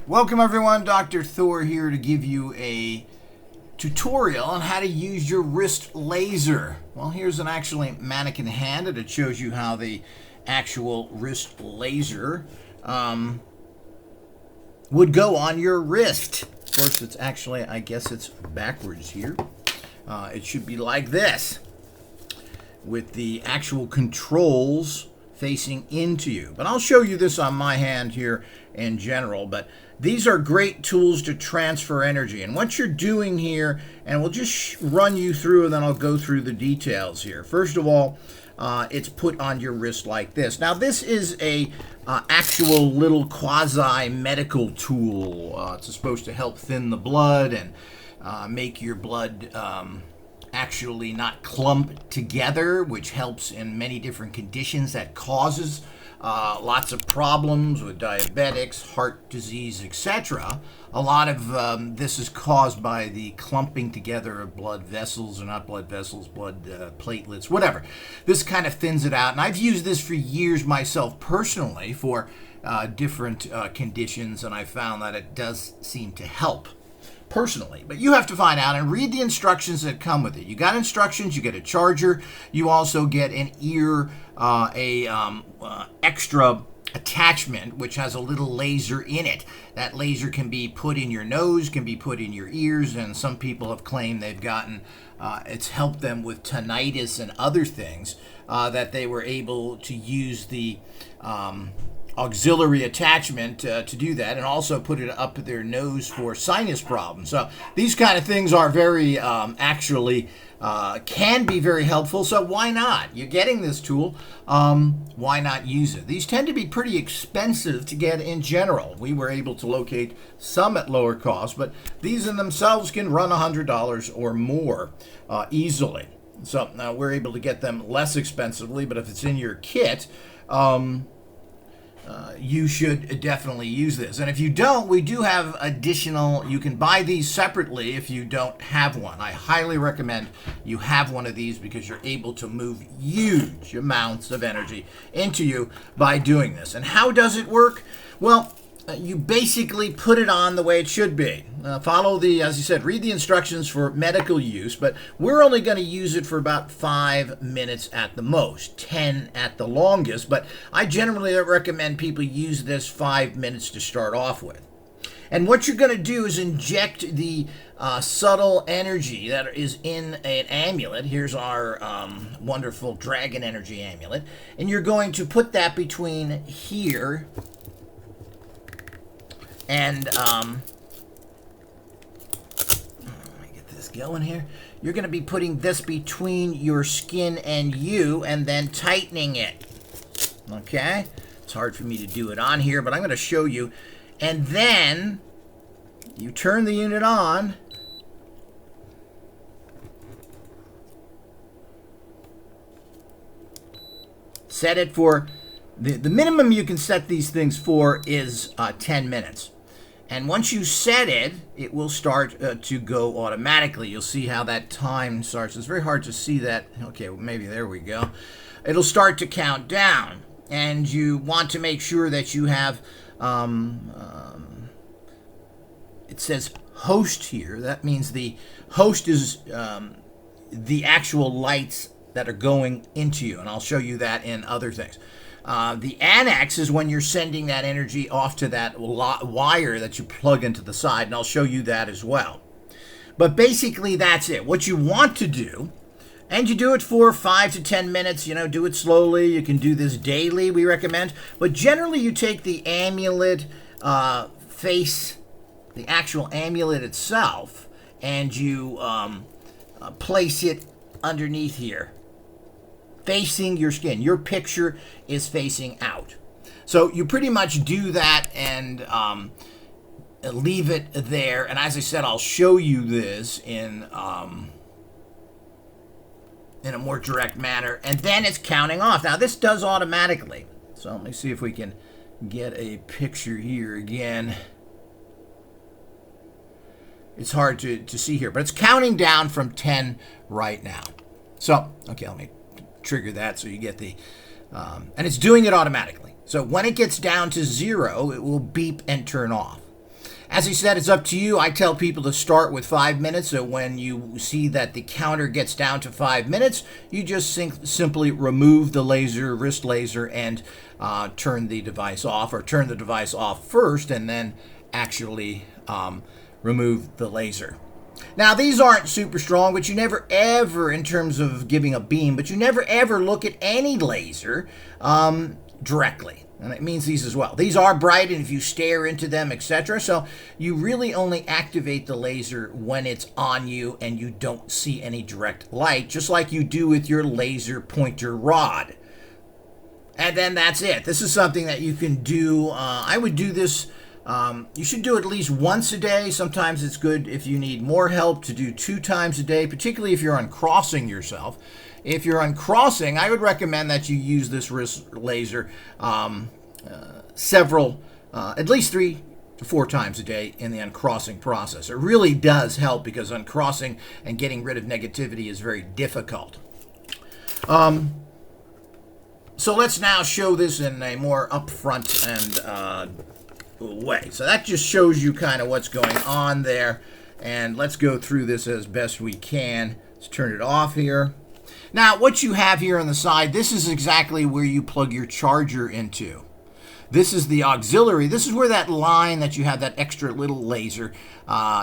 Welcome everyone, Dr. Thor here to give you a tutorial on how to use your wrist laser. Well, here's an actually mannequin hand and it shows you how the actual wrist laser would go on your wrist. Of course, it's actually, I guess it's backwards here. It should be like this with the actual controls facing into you. But I'll show you this on my hand here in general. But these are great tools to transfer energy. And what you're doing here, and we'll just run you through and then I'll go through the details here. First of all, it's put on your wrist like this. Now this is a actual little quasi-medical tool. It's supposed to help thin the blood and make your blood actually not clump together, which helps in many different conditions that causes lots of problems with diabetics, heart disease, etc. A lot of this is caused by the clumping together of blood vessels, or not blood vessels, blood platelets, whatever. This kind of thins it out, and I've used this for years myself personally for different conditions, and I found that it does seem to help personally. But you have to find out and read the instructions that come with it. You got instructions, you get a charger, you also get an ear, extra attachment which has a little laser in it. That laser can be put in your nose, can be put in your ears, and some people have claimed they've gotten it's helped them with tinnitus and other things, that they were able to use the auxiliary attachment to do that, and also put it up their nose for sinus problems. So these kind of things are very actually can be very helpful. So why not? You're getting this tool, why not use it? These tend to be pretty expensive to get in general. We were able to locate some at lower cost, but these in themselves can run $100 or more easily. So now we're able to get them less expensively, but if it's in your kit, you should definitely use this. And if you don't, we do have additional, you can buy these separately if you don't have one. I highly recommend you have one of these because you're able to move huge amounts of energy into you by doing this. And how does it work? Well, you basically put it on the way it should be. Follow the, as you said, read the instructions for medical use, but we're only going to use it for about 5 minutes at the most, 10 at the longest, but I generally recommend people use this 5 minutes to start off with. And what you're going to do is inject the subtle energy that is in an amulet. Here's our wonderful dragon energy amulet, and you're going to put that between here and let me get this going here. You're going to be putting this between your skin and you and then tightening it. Okay? It's hard for me to do it on here, but I'm going to show you. And then you turn the unit on. Set it for the minimum you can set these things for is 10 minutes. And once you set it, it will start to go automatically. You'll see how that time starts. It's very hard to see that. Okay, well, maybe there we go. It'll start to count down. And you want to make sure that you have, it says host here. That means the host is the actual lights that are going into you. And I'll show you that in other things. The annex is when you're sending that energy off to that wire that you plug into the side, and I'll show you that as well. But basically, that's it. What you want to do, and you do it for 5 to 10 minutes, do it slowly. You can do this daily, we recommend. But generally, you take the amulet face, the actual amulet itself, and you place it underneath here, facing your skin. Your picture is facing out. So you pretty much do that and leave it there. And as I said, I'll show you this in a more direct manner. And then it's counting off. Now this does automatically. So let me see if we can get a picture here again. It's hard to see here, but it's counting down from 10 right now. So, okay, let me trigger that so you get the, and it's doing it automatically. So when it gets down to 0, it will beep and turn off. As he said, it's up to you. I tell people to start with 5 minutes. So when you see that the counter gets down to 5 minutes, you just simply remove the laser, wrist laser, and turn the device off, or turn the device off first and then actually remove the laser. Now, these aren't super strong, but you never ever, in terms of giving a beam, but you never ever look at any laser directly. And it means these as well. These are bright, and if you stare into them, etc. So you really only activate the laser when it's on you and you don't see any direct light, just like you do with your laser pointer rod. And then that's it. This is something that you can do. I would do this. You should do it at least once a day. Sometimes it's good if you need more help to do 2 times a day, particularly if you're uncrossing yourself. If you're uncrossing, I would recommend that you use this wrist laser at least 3 to 4 times a day in the uncrossing process. It really does help because uncrossing and getting rid of negativity is very difficult. So let's now show this in a more upfront and way. So that just shows you kind of what's going on there. And let's go through this as best we can. Let's turn it off here. Now, what you have here on the side, this is exactly where you plug your charger into. This is the auxiliary. This is where that line that you have, that extra little laser,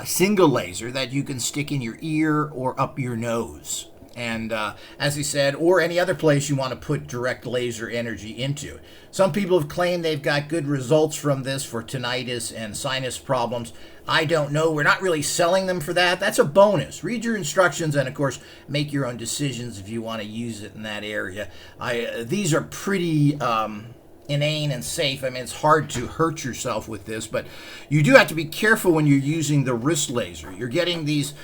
single laser that you can stick in your ear or up your nose. And as he said, or any other place you want to put direct laser energy into. Some people have claimed they've got good results from this for tinnitus and sinus problems. I don't know. We're not really selling them for that. That's a bonus. Read your instructions and, of course, make your own decisions if you want to use it in that area. These are pretty inane and safe. I mean, it's hard to hurt yourself with this, but you do have to be careful when you're using the wrist laser. You're getting these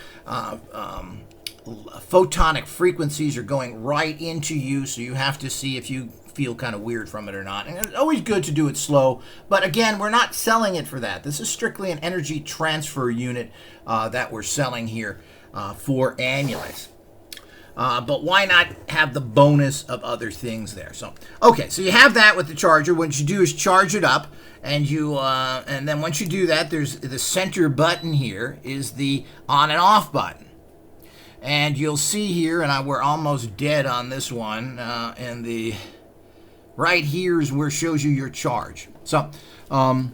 photonic frequencies are going right into you, so you have to see if you feel kind of weird from it or not. And it's always good to do it slow, but again, we're not selling it for that. This is strictly an energy transfer unit that we're selling here for Annulets. But why not have the bonus of other things there? So, okay, so you have that with the charger. What you do is charge it up, and and then once you do that, there's the center button here is the on and off button. And you'll see here, and we're almost dead on this one, and the right here is where it shows you your charge. So, and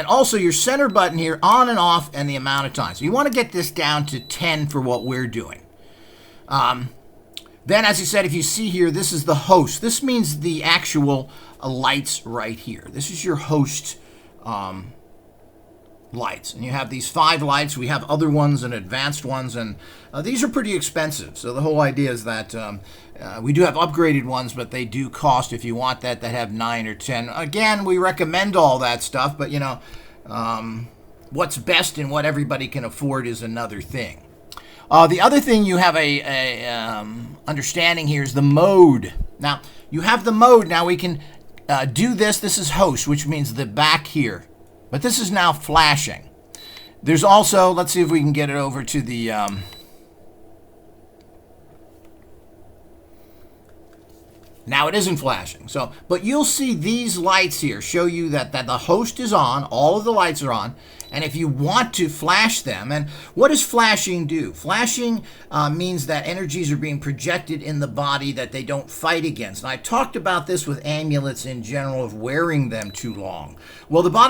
also your center button here, on and off, and the amount of time. So you want to get this down to 10 for what we're doing. Then, as I said, if you see here, this is the host. This means the actual lights right here. This is your host lights, and you have these 5 lights. We have other ones and advanced ones, and these are pretty expensive. So the whole idea is that we do have upgraded ones, but they do cost, if you want that have 9 or 10. Again, we recommend all that stuff, but you know, what's best and what everybody can afford is another thing. The other thing you have a understanding here is the mode. Now you have the mode. Now we can do this. This is host, which means the back here. But this is now flashing. There's also, let's see if we can get it over to the, now it isn't flashing. So, but you'll see these lights here show you that the host is on, all of the lights are on, and if you want to flash them, and what does flashing do? Flashing means that energies are being projected in the body that they don't fight against. And I talked about this with Annulets in general of wearing them too long. Well, the bottom